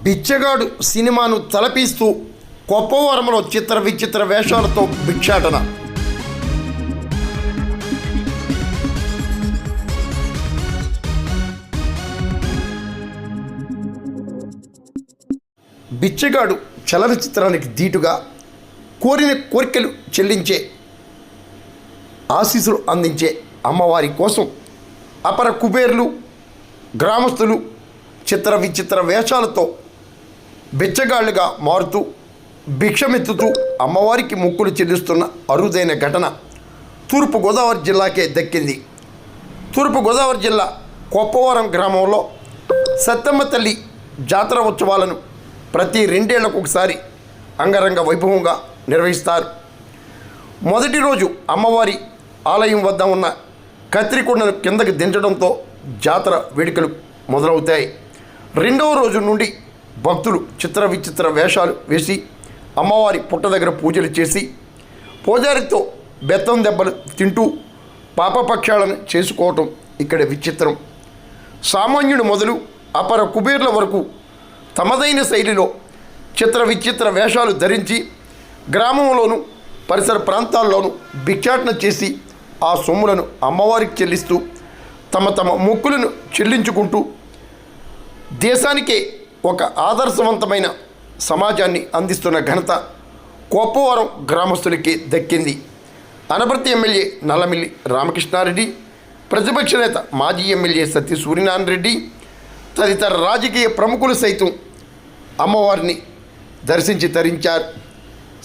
బిచ్చగాడు సినిమాను తలపిస్తూ కొప్పవరంలో చిత్ర విచిత్ర వేషాలతో భిక్షాటన. బిచ్చగాడు చలనచిత్రానికి ధీటుగా కోరిన కోరికలు చెల్లించే ఆశీస్సులు అందించే అమ్మవారి కోసం అపర కుబేర్లు గ్రామస్తులు చిత్ర విచిత్ర వేషాలతో బిచ్చగాళ్ళుగా మారుతూ భిక్షమెత్తుతూ అమ్మవారికి మొక్కులు చెల్లిస్తున్న అరుదైన ఘటన తూర్పుగోదావరి జిల్లాకే దక్కింది. తూర్పుగోదావరి జిల్లా కొప్పవరం గ్రామంలో సత్తమ్మ తల్లి జాతర ఉత్సవాలను ప్రతి 2 ఏళ్లకు ఒకసారి అంగరంగ వైభవంగా నిర్వహిస్తారు. మొదటి రోజు అమ్మవారి ఆలయం వద్ద ఉన్న కత్తిరికొండను కిందకి దించడంతో జాతర వేడుకలు మొదలవుతాయి. రెండవ రోజు నుండి భక్తులు చిత్ర విచిత్ర వేషాలు వేసి అమ్మవారి పుట్ట దగ్గర పూజలు చేసి పూజారితో బెత్తం దెబ్బలు తింటూ పాపపక్షాలను చేసుకోవటం ఇక్కడ విచిత్రం. సామాన్యుడు మొదలు అపర కుబేర్ల వరకు తమదైన శైలిలో చిత్ర విచిత్ర వేషాలు ధరించి గ్రామంలోనూ పరిసర ప్రాంతాల్లోనూ భిక్షాటన చేసి ఆ సొమ్ములను అమ్మవారికి చెల్లిస్తూ తమ మొక్కులను చెల్లించుకుంటూ దేశానికే ఒక ఆదర్శవంతమైన సమాజాన్ని అందిస్తున్న ఘనత కొప్పవరం గ్రామస్తులకి దక్కింది. అనపర్తి ఎమ్మెల్యే నల్లమిల్లి రామకృష్ణారెడ్డి, ప్రతిపక్ష నేత మాజీ ఎమ్మెల్యే సత్య సూర్యనారాయణ రెడ్డి తదితర రాజకీయ ప్రముఖులు సైతం అమ్మవారిని దర్శించి తరించారు.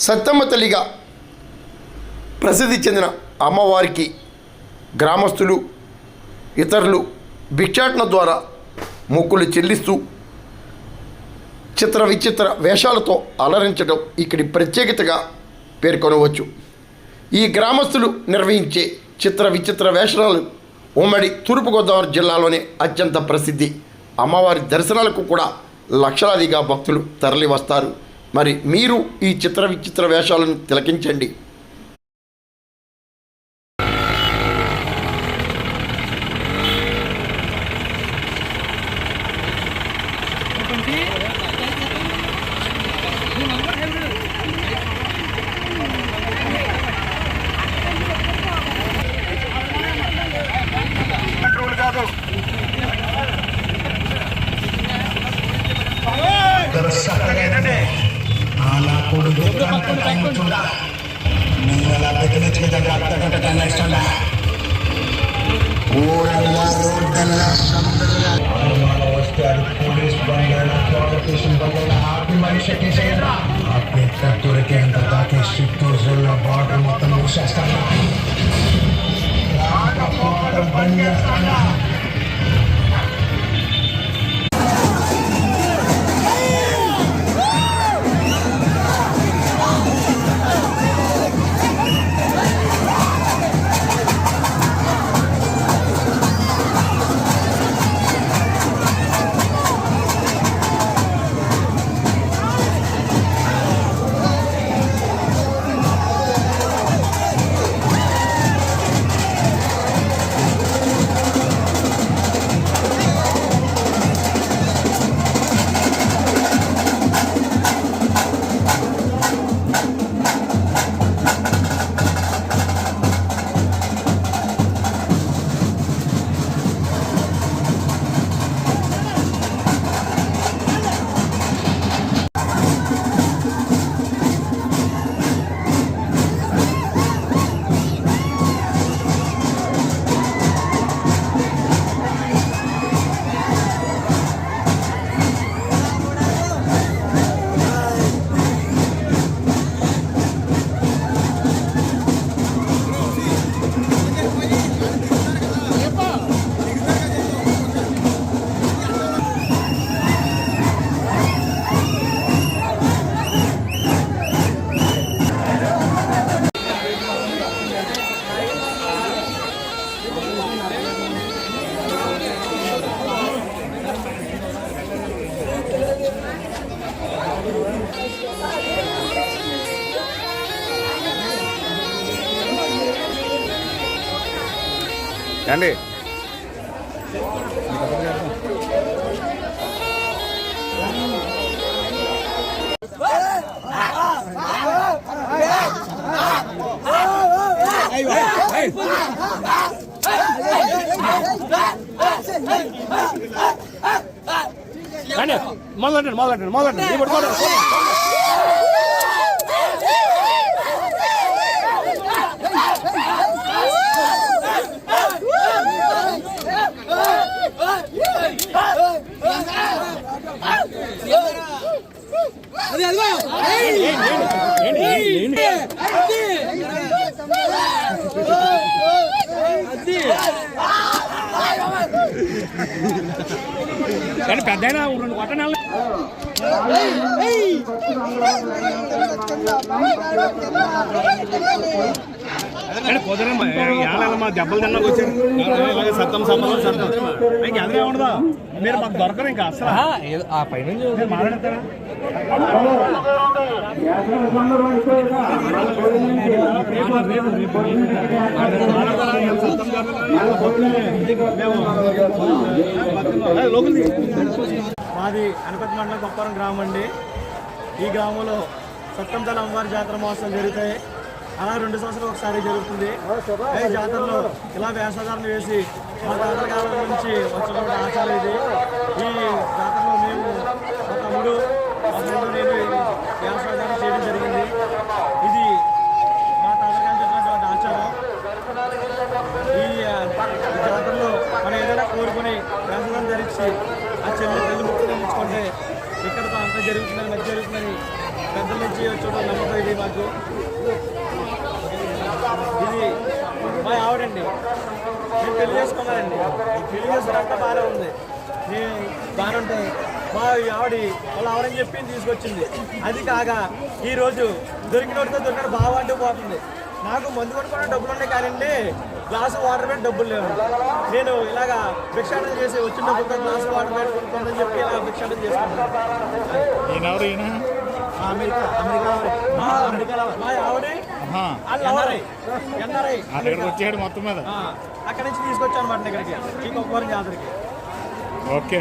సత్తమ్మ తల్లిగా ప్రసిద్ధి చెందిన అమ్మవారికి గ్రామస్తులు ఇతరులు భిక్షాటన ద్వారా మొక్కులు చెల్లిస్తూ చిత్ర విచిత్ర వేషాలతో అలరించడం ఇక్కడి ప్రత్యేకతగా పేర్కొనవచ్చు. ఈ గ్రామస్తులు నిర్వహించే చిత్ర విచిత్ర వేషాలు ఉమ్మడి తూర్పుగోదావరి జిల్లాలోనే అత్యంత ప్రసిద్ధి. అమ్మవారి దర్శనాలకు కూడా లక్షలాదిగా భక్తులు తరలి వస్తారు. మరి మీరు ఈ చిత్ర విచిత్ర వేషాలను తిలకించండి. దొరికేంత దాకా చిత్తూరు జిల్లా బార్డర్ మొత్తం మూసేస్తాను. బంద్ చేస్తాను. అండి కానీ పెద్దయినా రెండు కొట్టనే కుదరమ్మా ఏళ్ళమ్మా దెబ్బలు తిన్నాకు వచ్చారు సత్తం సంబంధం సత్తం ఇంక ఎదురే ఉండదా మీరు మాకు దొరకరు ఇంకా అసలు ఆ పైన మాట్లాడతారా మాది అనపతి మండలం కొప్పరం గ్రామం అండి. ఈ గ్రామంలో సత్తంతల అమ్మవారి జాతర మహోత్సవం జరుగుతాయి. అలా 2 సంవత్సరాలు ఒకసారి జరుగుతుంది. ఈ జాతరలో ఇలా వేషధారణ వేసి మా తాతల కాలం నుంచి వచ్చిన ఆచారం ఇది. ఈ జాతరలో మేము మా తమ్ముడు మా ఫ్రెండ్ నేను వేషధారణ చేయడం జరిగింది. ఇది మా తాతల కాలం చెప్పినటువంటి ఆచారం. ఈ జాతరలో మనం ఏదైనా కోరుకొని వేషధారణ ధరించి ఆ చెల్లి పెళ్లి ముక్కు తెచ్చుకుంటే ఇక్కడతో అంతా జరుగుతుందని మంచి జరుగుతుందని పెద్దల నుంచి వచ్చేటప్పుడు నమ్మకం ఇది మాకు. ఇది మా ఆవిడండి. నేను పెళ్లి చేసుకున్నానండి. పెళ్లి చేసుకున్నాక బాగానే ఉంది. నేను బాగానే ఉంటే మా ఆవిడ వాళ్ళ ఆవిడని చెప్పి తీసుకొచ్చింది. అది కాగా ఈరోజు దొరికినోడితో దొరికిన బాగా అంటూ పోతుంది. నాకు మందు కొనుక్కునే డబ్బులు ఉన్నాయి కానివ్వండి, గ్లాసు వాటర్ పెట్టి డబ్బులు లేవు. నేను ఇలాగా భిక్షాటన చేసి వచ్చిన డబ్బులతో గ్లాసు వాటర్ పెట్టి కొనుక్కోమని చెప్పి ఇలా భిక్షాటన చేసుకున్నాను. మా ఆవిడ వచ్చాడు మొత్తం మీద అక్కడి నుంచి తీసుకొచ్చాను అన్నమాట ఇక్కడికి ఈ కొప్పరం జాతరకి. ఓకే.